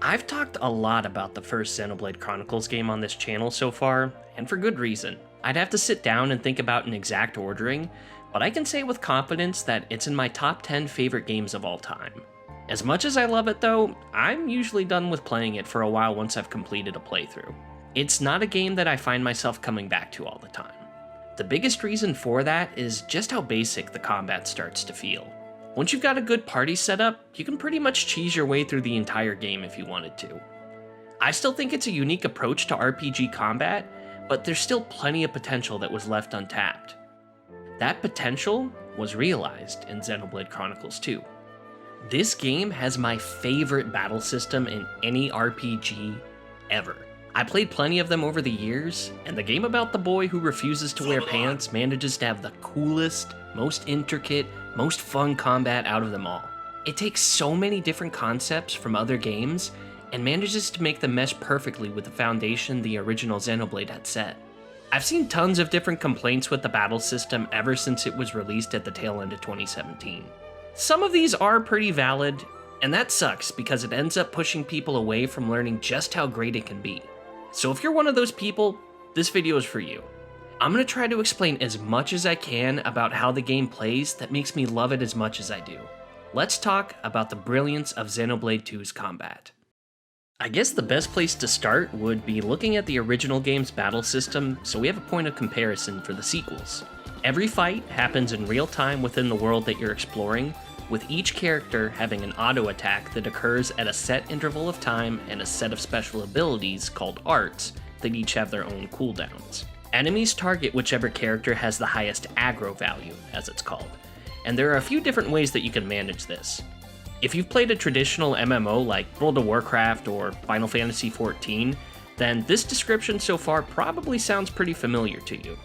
I've talked a lot about the first Xenoblade Chronicles game on this channel so far, and for good reason. I'd have to sit down and think about an exact ordering, but I can say with confidence that it's in my top 10 favorite games of all time. As much as I love it though, I'm usually done with playing it for a while once I've completed a playthrough. It's not a game that I find myself coming back to all the time. The biggest reason for that is just how basic the combat starts to feel. Once you've got a good party set up, you can pretty much cheese your way through the entire game if you wanted to. I still think it's a unique approach to RPG combat, but there's still plenty of potential that was left untapped. That potential was realized in Xenoblade Chronicles 2. This game has my favorite battle system in any RPG ever. I played plenty of them over the years, and the game about the boy who refuses to wear pants manages to have the coolest, most intricate, most fun combat out of them all. It takes so many different concepts from other games, and manages to make them mesh perfectly with the foundation the original Xenoblade had set. I've seen tons of different complaints with the battle system ever since it was released at the tail end of 2017. Some of these are pretty valid, and that sucks because it ends up pushing people away from learning just how great it can be. So if you're one of those people, this video is for you. I'm going to try to explain as much as I can about how the game plays that makes me love it as much as I do. Let's talk about the brilliance of Xenoblade 2's combat. I guess the best place to start would be looking at the original game's battle system so we have a point of comparison for the sequels. Every fight happens in real time within the world that you're exploring, with each character having an auto attack that occurs at a set interval of time and a set of special abilities called arts that each have their own cooldowns. Enemies target whichever character has the highest aggro value, as it's called, and there are a few different ways that you can manage this. If you've played a traditional MMO like World of Warcraft or Final Fantasy XIV, then this description so far probably sounds pretty familiar to you.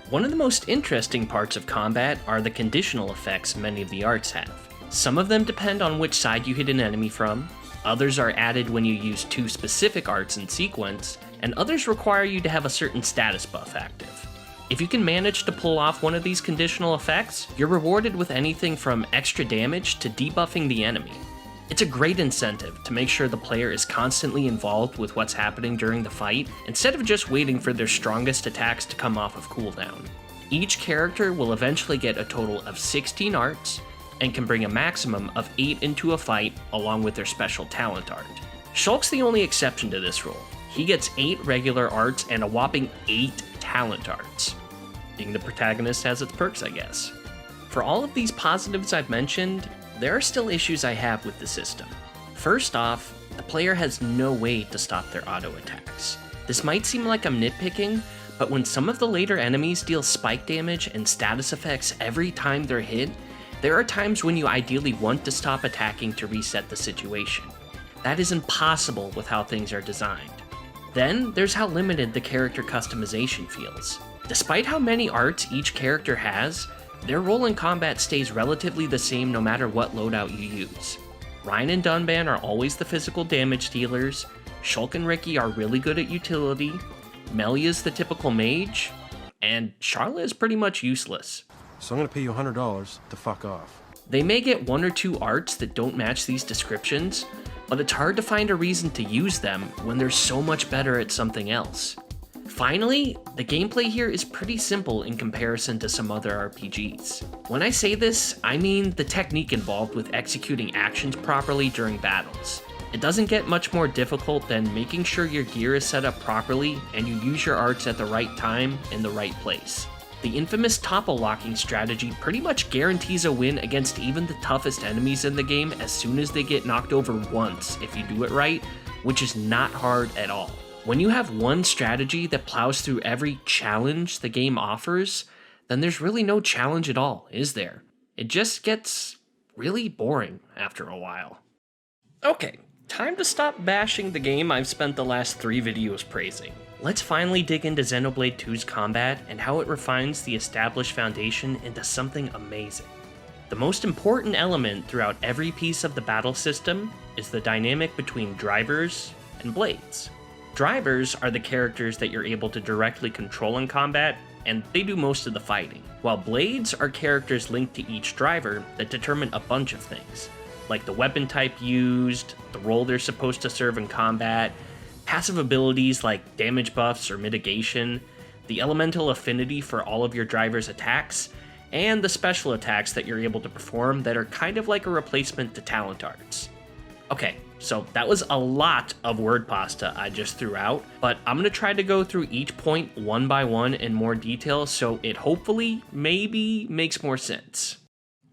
One of the most interesting parts of combat are the conditional effects many of the arts have. Some of them depend on which side you hit an enemy from, others are added when you use two specific arts in sequence, and others require you to have a certain status buff active. If you can manage to pull off one of these conditional effects, you're rewarded with anything from extra damage to debuffing the enemy. It's a great incentive to make sure the player is constantly involved with what's happening during the fight, instead of just waiting for their strongest attacks to come off of cooldown. Each character will eventually get a total of 16 arts, and can bring a maximum of 8 into a fight along with their special talent art. Shulk's the only exception to this rule. He gets 8 regular arts and a whopping 8 talent arts. Being the protagonist has its perks, I guess. For all of these positives I've mentioned, there are still issues I have with the system. First off, the player has no way to stop their auto attacks. This might seem like I'm nitpicking, but when some of the later enemies deal spike damage and status effects every time they're hit, there are times when you ideally want to stop attacking to reset the situation. That is impossible with how things are designed. Then, there's how limited the character customization feels. Despite how many arts each character has, their role in combat stays relatively the same no matter what loadout you use. Reyn and Dunban are always the physical damage dealers, Shulk and Ricky are really good at utility, Melia's the typical mage, and Charla is pretty much useless. So I'm gonna pay you $100 to fuck off. They may get 1 or 2 arts that don't match these descriptions, but it's hard to find a reason to use them when they're so much better at something else. Finally, the gameplay here is pretty simple in comparison to some other RPGs. When I say this, I mean the technique involved with executing actions properly during battles. It doesn't get much more difficult than making sure your gear is set up properly and you use your arts at the right time in the right place. The infamous topple locking strategy pretty much guarantees a win against even the toughest enemies in the game as soon as they get knocked over once if you do it right, which is not hard at all. When you have one strategy that plows through every challenge the game offers, then there's really no challenge at all, is there? It just gets really boring after a while. Okay, time to stop bashing the game I've spent the last 3 videos praising. Let's finally dig into Xenoblade 2's combat and how it refines the established foundation into something amazing. The most important element throughout every piece of the battle system is the dynamic between drivers and blades. Drivers are the characters that you're able to directly control in combat, and they do most of the fighting, while blades are characters linked to each driver that determine a bunch of things. like the weapon type used, the role they're supposed to serve in combat, passive abilities like damage buffs or mitigation, the elemental affinity for all of your driver's attacks, and the special attacks that you're able to perform that are kind of like a replacement to talent arts. Okay, so that was a lot of word pasta I just threw out, but I'm going to try to go through each point one by one in more detail so it hopefully, maybe, makes more sense.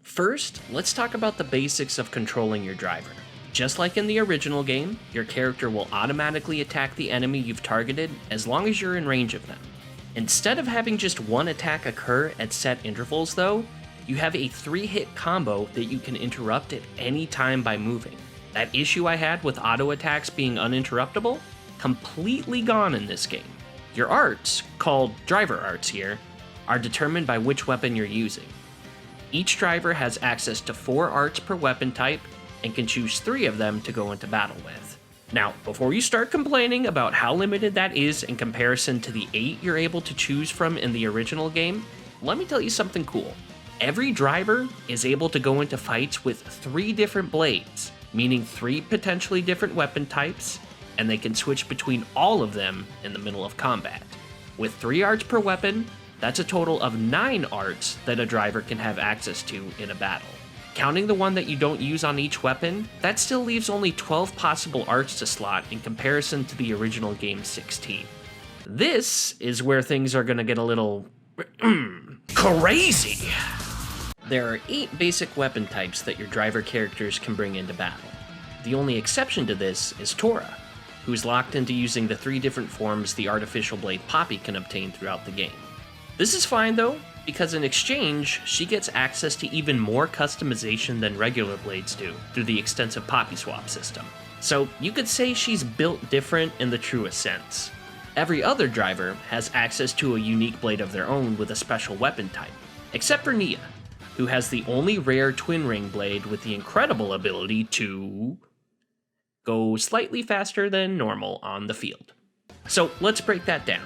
First, let's talk about the basics of controlling your driver. Just like in the original game, your character will automatically attack the enemy you've targeted as long as you're in range of them. Instead of having just one attack occur at set intervals though, you have a 3-hit combo that you can interrupt at any time by moving. That issue I had with auto attacks being uninterruptible, completely gone in this game. Your arts, called driver arts here, are determined by which weapon you're using. Each driver has access to 4 arts per weapon type and can choose 3 of them to go into battle with. Now, before you start complaining about how limited that is in comparison to the 8 you're able to choose from in the original game, let me tell you something cool. Every driver is able to go into fights with 3 different blades, meaning 3 potentially different weapon types, and they can switch between all of them in the middle of combat. With 3 arts per weapon, that's a total of 9 arts that a driver can have access to in a battle. Counting the one that you don't use on each weapon, that still leaves only 12 possible arts to slot in comparison to the original game's 16. This is where things are gonna get a little crazy! There are 8 basic weapon types that your driver characters can bring into battle. The only exception to this is Tora, who's locked into using the 3 different forms the artificial blade Poppy can obtain throughout the game. This is fine though, because in exchange, she gets access to even more customization than regular blades do through the extensive Poppy swap system. So you could say she's built different in the truest sense. Every other driver has access to a unique blade of their own with a special weapon type, except for Nia, who has the only rare twin ring blade with the incredible ability to go slightly faster than normal on the field. So let's break that down.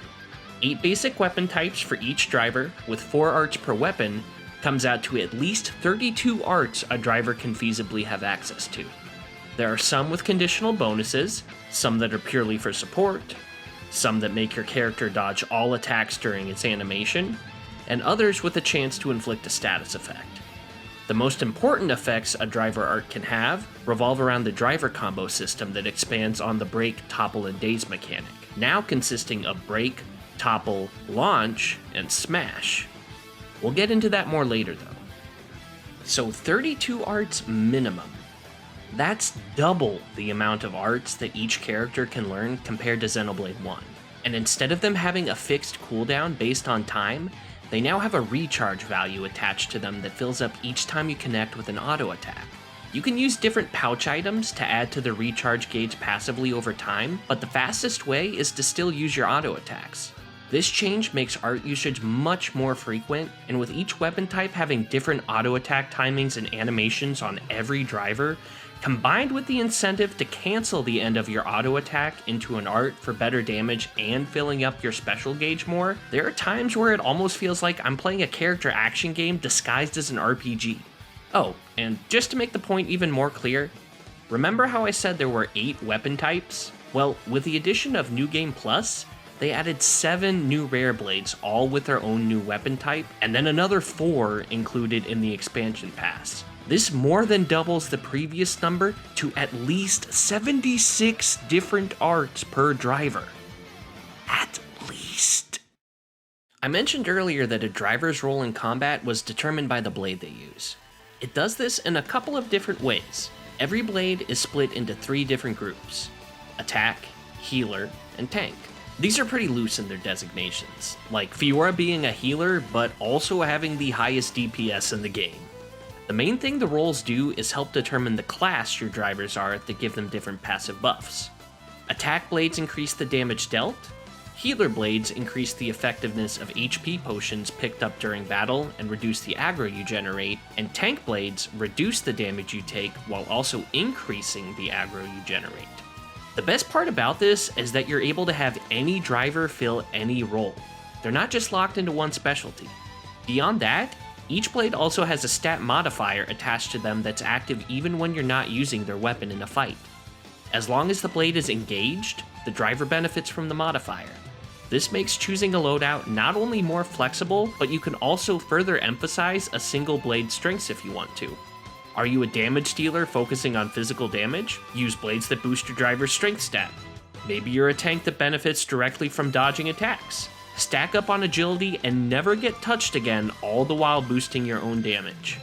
8 basic weapon types for each driver, with 4 arts per weapon, comes out to at least 32 arts a driver can feasibly have access to. There are some with conditional bonuses, some that are purely for support, some that make your character dodge all attacks during its animation, and others with a chance to inflict a status effect. The most important effects a driver art can have revolve around the driver combo system that expands on the break, topple, and daze mechanic, now consisting of break, topple, launch, and smash. We'll get into that more later though. So 32 arts minimum. That's double the amount of arts that each character can learn compared to Xenoblade 1. And instead of them having a fixed cooldown based on time, they now have a recharge value attached to them that fills up each time you connect with an auto attack. You can use different pouch items to add to the recharge gauge passively over time, but the fastest way is to still use your auto attacks. This change makes art usage much more frequent, and with each weapon type having different auto attack timings and animations on every driver, combined with the incentive to cancel the end of your auto attack into an art for better damage and filling up your special gauge more, there are times where it almost feels like I'm playing a character action game disguised as an RPG. Oh, and just to make the point even more clear, remember how I said there were 8 weapon types? Well, with the addition of New Game Plus, they added 7 new rare blades, all with their own new weapon type, and then another 4 included in the expansion pass. This more than doubles the previous number to at least 76 different arts per driver. At least. I mentioned earlier that a driver's role in combat was determined by the blade they use. It does this in a couple of different ways. Every blade is split into 3 different groups: attack, healer, and tank. These are pretty loose in their designations, like Fiora being a healer, but also having the highest DPS in the game. The main thing the roles do is help determine the class your drivers are that give them different passive buffs. Attack blades increase the damage dealt, healer blades increase the effectiveness of HP potions picked up during battle and reduce the aggro you generate, and tank blades reduce the damage you take while also increasing the aggro you generate. The best part about this is that you're able to have any driver fill any role. They're not just locked into one specialty. Beyond that, Each blade also has a stat modifier attached to them that's active even when you're not using their weapon in a fight. As long as the blade is engaged, the driver benefits from the modifier. This makes choosing a loadout not only more flexible, but you can also further emphasize a single blade strengths if you want to. Are you a damage dealer focusing on physical damage? Use blades that boost your driver's strength stat. Maybe you're a tank that benefits directly from dodging attacks. Stack up on agility and never get touched again, all the while boosting your own damage.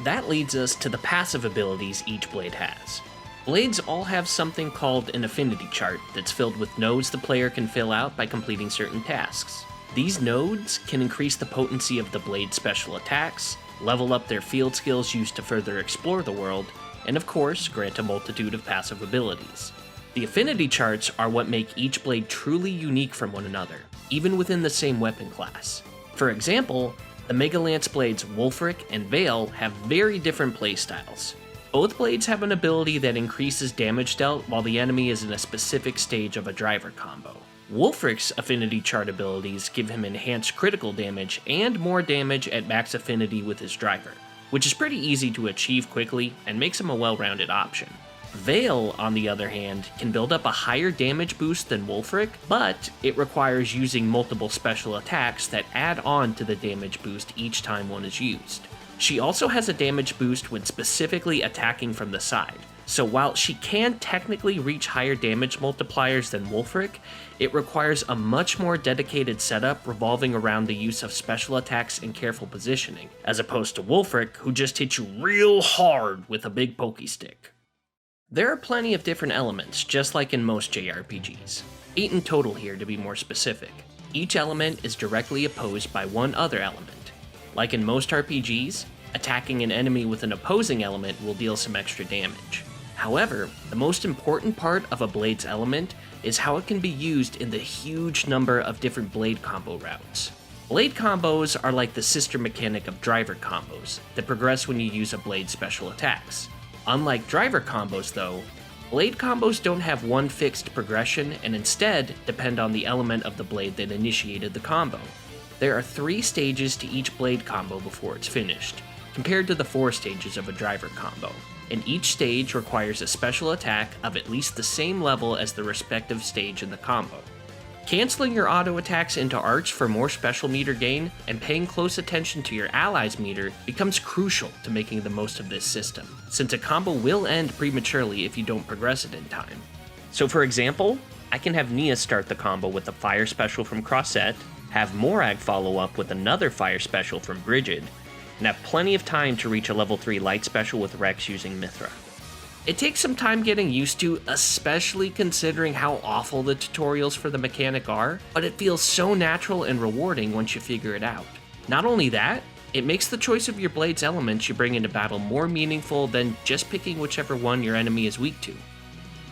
That leads us to the passive abilities each blade has. Blades all have something called an affinity chart that's filled with nodes the player can fill out by completing certain tasks. These nodes can increase the potency of the blade's special attacks, level up their field skills used to further explore the world, and of course, grant a multitude of passive abilities. The affinity charts are what make each blade truly unique from one another, even within the same weapon class. For example, the Mega Lance blades Wulfric and Vale have very different playstyles. Both blades have an ability that increases damage dealt while the enemy is in a specific stage of a driver combo. Wulfric's affinity chart abilities give him enhanced critical damage and more damage at max affinity with his driver, which is pretty easy to achieve quickly and makes him a well-rounded option. Vale, on the other hand, can build up a higher damage boost than Wulfric, but it requires using multiple special attacks that add on to the damage boost each time one is used. She also has a damage boost when specifically attacking from the side, so while she can technically reach higher damage multipliers than Wulfric, it requires a much more dedicated setup revolving around the use of special attacks and careful positioning, as opposed to Wulfric, who just hits you real hard with a big pokey stick. There are plenty of different elements, just like in most JRPGs. 8 in total here to be more specific. Each element is directly opposed by one other element. Like in most RPGs, attacking an enemy with an opposing element will deal some extra damage. However, the most important part of a blade's element is how it can be used in the huge number of different blade combo routes. Blade combos are like the sister mechanic of driver combos that progress when you use a blade's special attacks. Unlike driver combos though, blade combos don't have one fixed progression and instead depend on the element of the blade that initiated the combo. There are 3 stages to each blade combo before it's finished, compared to the 4 stages of a driver combo, and each stage requires a special attack of at least the same level as the respective stage in the combo. Canceling your auto attacks into arts for more special meter gain and paying close attention to your allies' meter becomes crucial to making the most of this system, since a combo will end prematurely if you don't progress it in time. So for example, I can have Nia start the combo with a fire special from Crossette, have Morag follow up with another fire special from Brigid, and have plenty of time to reach a level 3 light special with Rex using Mithra. It takes some time getting used to, especially considering how awful the tutorials for the mechanic are, but it feels so natural and rewarding once you figure it out. Not only that, it makes the choice of your blade's elements you bring into battle more meaningful than just picking whichever one your enemy is weak to.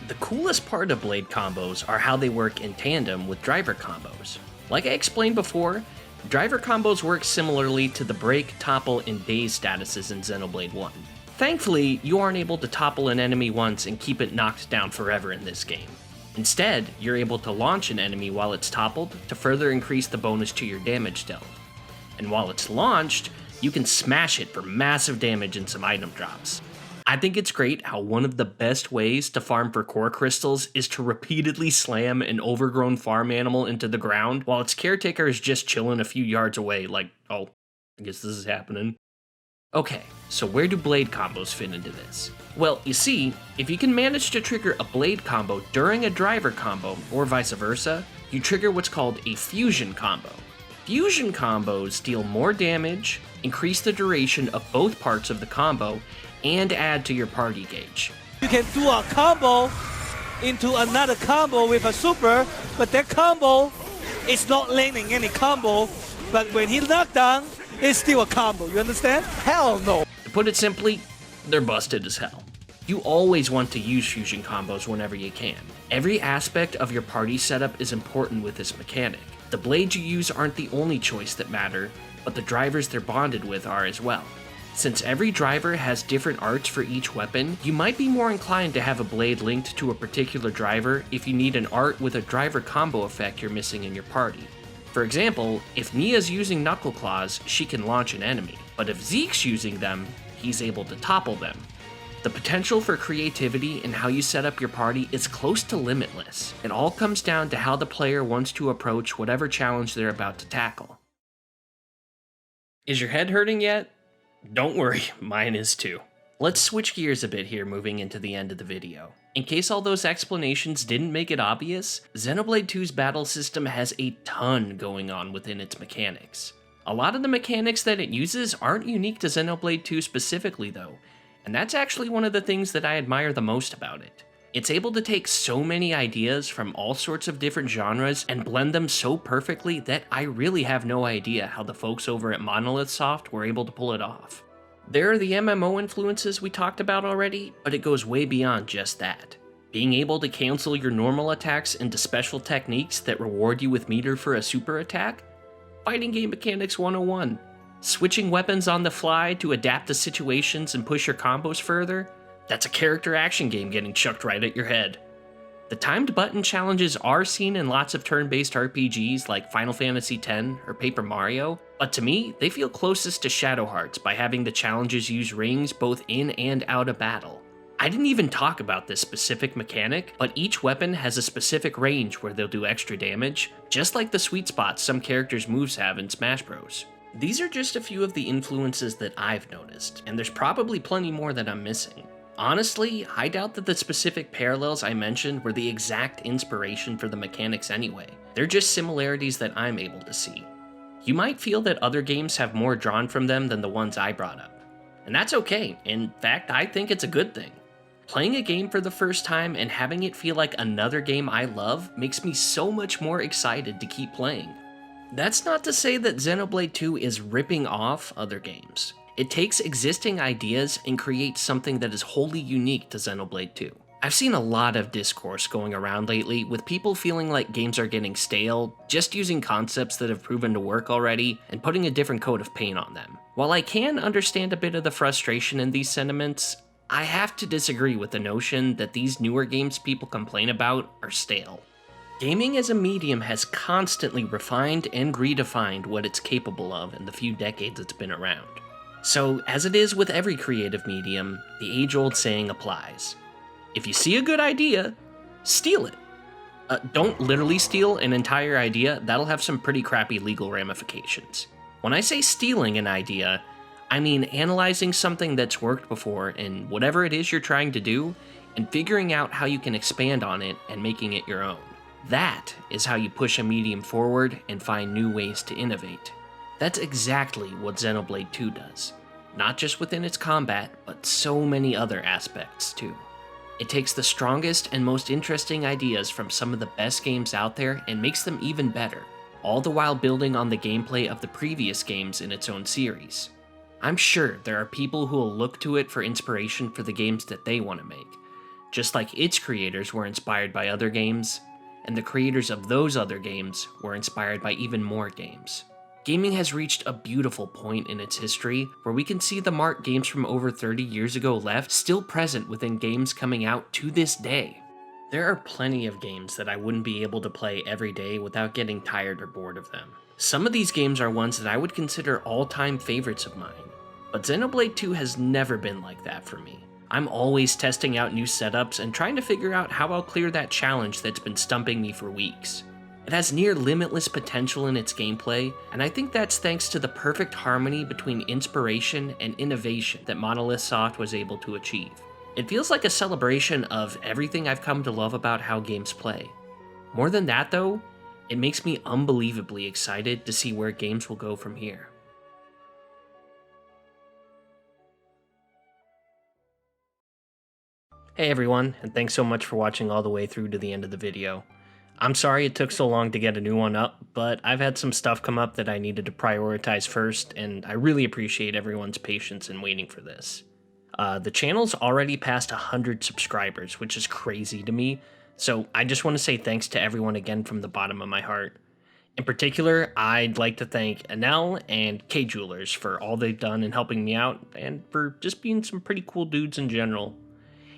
The coolest part of blade combos are how they work in tandem with driver combos. Like I explained before, driver combos work similarly to the break, topple, and daze statuses in Xenoblade 1. Thankfully, you aren't able to topple an enemy once and keep it knocked down forever in this game. Instead, you're able to launch an enemy while it's toppled to further increase the bonus to your damage dealt. And while it's launched, you can smash it for massive damage and some item drops. I think it's great how one of the best ways to farm for core crystals is to repeatedly slam an overgrown farm animal into the ground while its caretaker is just chilling a few yards away like, oh, I guess this is happening. Okay, so where do blade combos fit into this? Well, you see, if you can manage to trigger a blade combo during a driver combo, or vice versa, you trigger what's called a fusion combo. Fusion combos deal more damage, increase the duration of both parts of the combo, and add to your party gauge. You can do a combo into another combo with a super, but that combo is not landing any combo, but when he knocked down, it's still a combo, you understand? Hell no! To put it simply, they're busted as hell. You always want to use fusion combos whenever you can. Every aspect of your party setup is important with this mechanic. The blades you use aren't the only choice that matter, but the drivers they're bonded with are as well. Since every driver has different arts for each weapon, you might be more inclined to have a blade linked to a particular driver if you need an art with a driver combo effect you're missing in your party. For example, if Nia's using Knuckle Claws, she can launch an enemy. but if Zeke's using them, he's able to topple them. The potential for creativity in how you set up your party is close to limitless. It all comes down to how the player wants to approach whatever challenge they're about to tackle. Is your head hurting yet? Don't worry, mine is too. Let's switch gears a bit here moving into the end of the video. In case all those explanations didn't make it obvious, Xenoblade 2's battle system has a ton going on within its mechanics. A lot of the mechanics that it uses aren't unique to Xenoblade 2 specifically though, and that's actually one of the things that I admire the most about it. It's able to take so many ideas from all sorts of different genres and blend them so perfectly that I really have no idea how the folks over at Monolith Soft were able to pull it off. There are the MMO influences we talked about already, but it goes way beyond just that. Being able to cancel your normal attacks into special techniques that reward you with meter for a super attack? Fighting game mechanics 101. Switching weapons on the fly to adapt to situations and push your combos further? That's a character action game getting chucked right at your head. The timed button challenges are seen in lots of turn-based RPGs like Final Fantasy X or Paper Mario, but to me, they feel closest to Shadow Hearts by having the challenges use rings both in and out of battle. I didn't even talk about this specific mechanic, but each weapon has a specific range where they'll do extra damage, just like the sweet spots some characters' moves have in Smash Bros. These are just a few of the influences that I've noticed, and there's probably plenty more that I'm missing. Honestly, I doubt that the specific parallels I mentioned were the exact inspiration for the mechanics anyway. They're just similarities that I'm able to see. You might feel that other games have more drawn from them than the ones I brought up. And that's okay, in fact, I think it's a good thing. Playing a game for the first time and having it feel like another game I love makes me so much more excited to keep playing. That's not to say that Xenoblade 2 is ripping off other games. It takes existing ideas and creates something that is wholly unique to Xenoblade 2. I've seen a lot of discourse going around lately with people feeling like games are getting stale, just using concepts that have proven to work already and putting a different coat of paint on them. While I can understand a bit of the frustration in these sentiments, I have to disagree with the notion that these newer games people complain about are stale. Gaming as a medium has constantly refined and redefined what it's capable of in the few decades it's been around. So, as it is with every creative medium, the age-old saying applies. If you see a good idea, steal it. Don't literally steal an entire idea, that'll have some pretty crappy legal ramifications. When I say stealing an idea, I mean analyzing something that's worked before in whatever it is you're trying to do, and figuring out how you can expand on it and making it your own. That is how you push a medium forward and find new ways to innovate. That's exactly what Xenoblade 2 does. Not just within its combat, but so many other aspects too. It takes the strongest and most interesting ideas from some of the best games out there and makes them even better, all the while building on the gameplay of the previous games in its own series. I'm sure there are people who will look to it for inspiration for the games that they want to make, just like its creators were inspired by other games, and the creators of those other games were inspired by even more games. Gaming has reached a beautiful point in its history where we can see the mark games from over 30 years ago left still present within games coming out to this day. There are plenty of games that I wouldn't be able to play every day without getting tired or bored of them. Some of these games are ones that I would consider all-time favorites of mine, but Xenoblade 2 has never been like that for me. I'm always testing out new setups and trying to figure out how I'll clear that challenge that's been stumping me for weeks. It has near limitless potential in its gameplay, and I think that's thanks to the perfect harmony between inspiration and innovation that Monolith Soft was able to achieve. It feels like a celebration of everything I've come to love about how games play. More than that though, it makes me unbelievably excited to see where games will go from here. Hey everyone, and thanks so much for watching all the way through to the end of the video. I'm sorry it took so long to get a new one up, but I've had some stuff come up that I needed to prioritize first, and I really appreciate everyone's patience in waiting for this. The channel's already past 100 subscribers, which is crazy to me, so I just want to say thanks to everyone again from the bottom of my heart. In particular, I'd like to thank Anel and K Jewelers for all they've done in helping me out, and for just being some pretty cool dudes in general.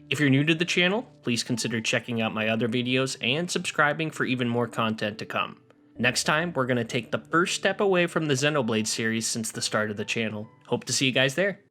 If you're new to the channel, please consider checking out my other videos and subscribing for even more content to come. Next time, we're going to take the first step away from the Xenoblade series since the start of the channel. Hope to see you guys there.